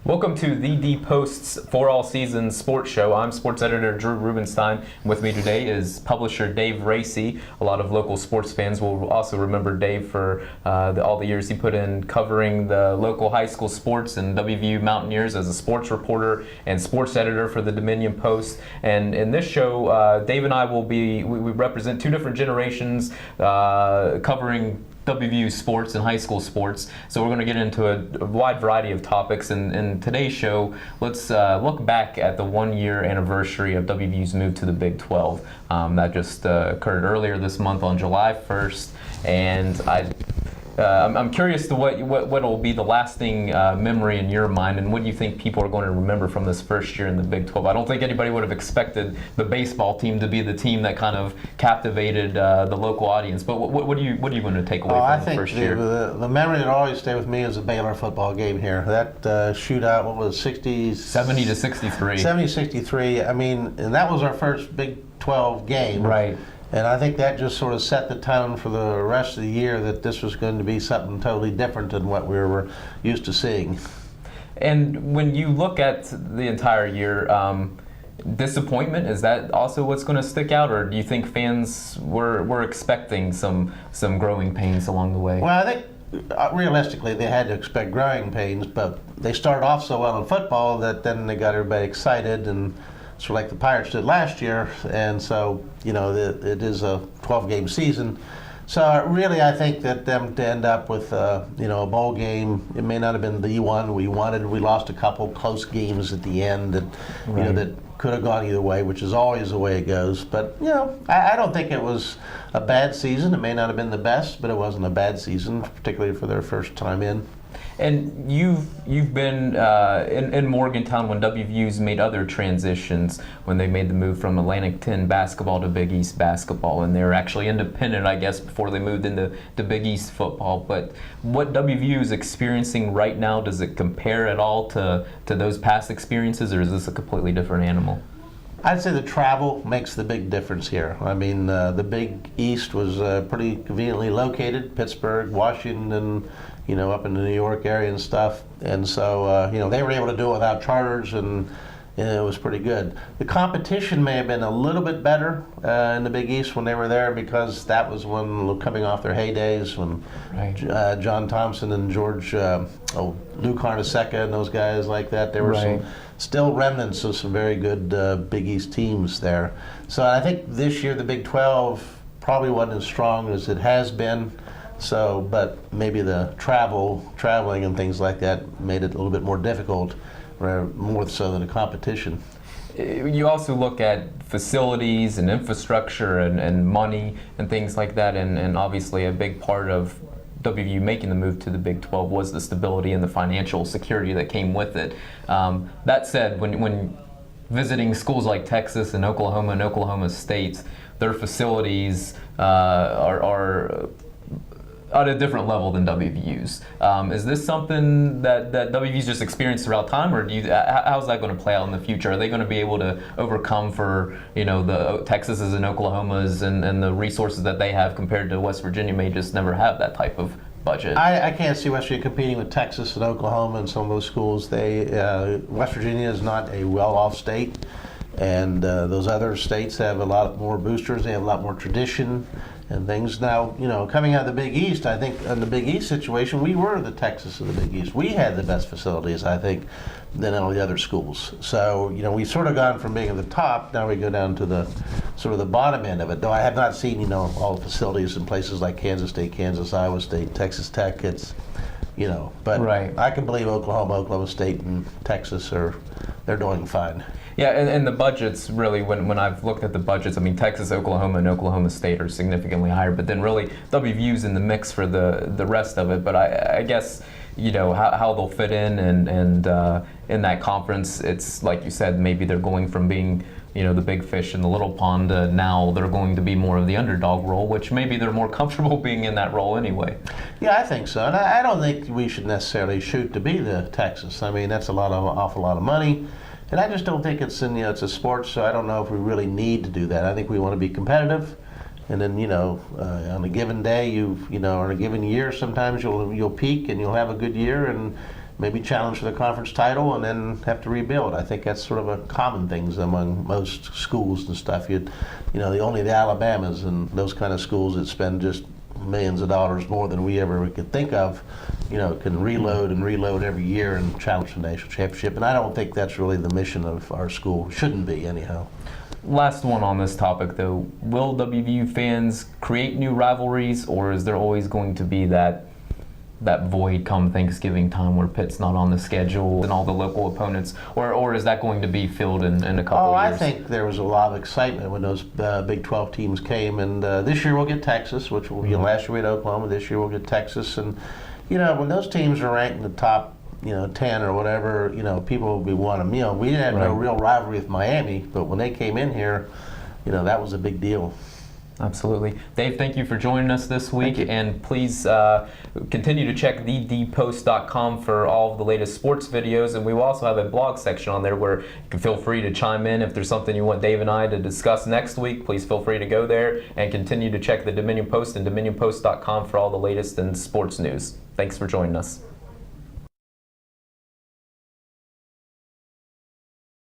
Welcome to the D Post's For All Seasons sports show. I'm sports editor Drew Rubenstein. With me today is publisher Dave Raese. A lot of local sports fans will also remember Dave for all the years he put in covering the local high school sports and WVU Mountaineers as a sports reporter and sports editor for the Dominion Post. And in this show, Dave and I we represent two different generations covering WVU sports and high school sports. So we're going to get into a wide variety of topics. And in today's show, let's look back at the 1-year anniversary of WVU's move to the Big 12. That just occurred earlier this month on July 1st. And I'm curious to what will be the lasting memory in your mind, and what do you think people are going to remember from this first year in the Big 12? I don't think anybody would have expected the baseball team to be the team that kind of captivated the local audience. But what are you going to take away from the first year? The memory that always stay with me is the Baylor football game here. That shootout, what was it, 70 to 63. 70-63. I mean, and that was our first Big 12 game. Right. And I think that just sort of set the tone for the rest of the year that this was going to be something totally different than what we were used to seeing. And when you look at the entire year, disappointment, is that also what's going to stick out, or do you think fans were expecting some growing pains along the way? Well, I think realistically they had to expect growing pains, but they started off so well in football that then they got everybody excited, and sort of like the Pirates did last year, and so, you know, it is a 12-game season. So really, I think that them to end up with, a bowl game, it may not have been the one we wanted. We lost a couple close games at the end that, right, that could have gone either way, which is always the way it goes. But, I don't think it was a bad season. It may not have been the best, but it wasn't a bad season, particularly for their first time in. And you've been in Morgantown when WVU's made other transitions, when they made the move from Atlantic 10 basketball to Big East basketball, and they were actually independent, I guess, before they moved into Big East football. But what WVU is experiencing right now, does it compare at all to those past experiences, or is this a completely different animal? I'd say the travel makes the big difference here. I mean, the Big East was pretty conveniently located, Pittsburgh, Washington, up in the New York area and stuff. And so, they were able to do it without charters, and it was pretty good. The competition may have been a little bit better in the Big East when they were there, because that was when coming off their heydays, when right, John Thompson and George, Lou Carnesecca and those guys like that. There were right, some still remnants of some very good Big East teams there. So I think this year the Big 12 probably wasn't as strong as it has been. So, but maybe the traveling and things like that made it a little bit more difficult, more so than the competition. You also look at facilities and infrastructure and money and things like that, and obviously a big part of WVU making the move to the Big 12 was the stability and the financial security that came with it. That said, when visiting schools like Texas and Oklahoma State, their facilities are at a different level than WVU's. Is this something that WVU's just experienced throughout time, or how's that going to play out in the future? Are they going to be able to overcome for the Texases and Oklahomas and the resources that they have compared to West Virginia may just never have that type of budget? I can't see West Virginia competing with Texas and Oklahoma and some of those schools. West Virginia is not a well-off state, and those other states have a lot more boosters. They have a lot more tradition and things. Now, coming out of the Big East, I think in the Big East situation, we were the Texas of the Big East. We had the best facilities, I think, than all the other schools. So, we sort of gone from being at the top, now we go down to the sort of the bottom end of it. Though I have not seen, all the facilities in places like Kansas State, Kansas, Iowa State, Texas Tech. It's, but right, I can believe Oklahoma State, and Texas they're doing fine. Yeah, and the budgets, really, when I've looked at the budgets, I mean, Texas, Oklahoma, and Oklahoma State are significantly higher, but then really WVU's in the mix for the rest of it. But I guess, how they'll fit in and in that conference, it's like you said, maybe they're going from being, the big fish in the little pond to now they're going to be more of the underdog role, which maybe they're more comfortable being in that role anyway. Yeah, I think so. And I don't think we should necessarily shoot to be the Texas. I mean, that's awful lot of money. And I just don't think it's it's a sport, so I don't know if we really need to do that. I think we want to be competitive, and then on a given day, on a given year, sometimes you'll peak and you'll have a good year, and maybe challenge for the conference title and then have to rebuild. I think that's sort of a common things among most schools and stuff. Only the Alabamas and those kind of schools that spend just millions of dollars more than we ever could think of, can reload and reload every year and challenge the national championship. And I don't think that's really the mission of our school. Shouldn't be, anyhow. Last one on this topic, though. Will WVU fans create new rivalries, or is there always going to be that void come Thanksgiving time where Pitt's not on the schedule and all the local opponents, or is that going to be filled in a couple of years? I think there was a lot of excitement when those Big 12 teams came, and this year we'll get Texas, which will be last year we had Oklahoma. This year we'll get Texas, and when those teams are ranked in the top 10 or whatever, people will be wanting them. We didn't have no real rivalry with Miami, but when they came in here, that was a big deal. Absolutely. Dave, thank you for joining us this week, and please continue to check thedpost.com for all of the latest sports videos, and we will also have a blog section on there where you can feel free to chime in if there's something you want Dave and I to discuss next week. Please feel free to go there and continue to check the Dominion Post and dominionpost.com for all the latest in sports news. Thanks for joining us.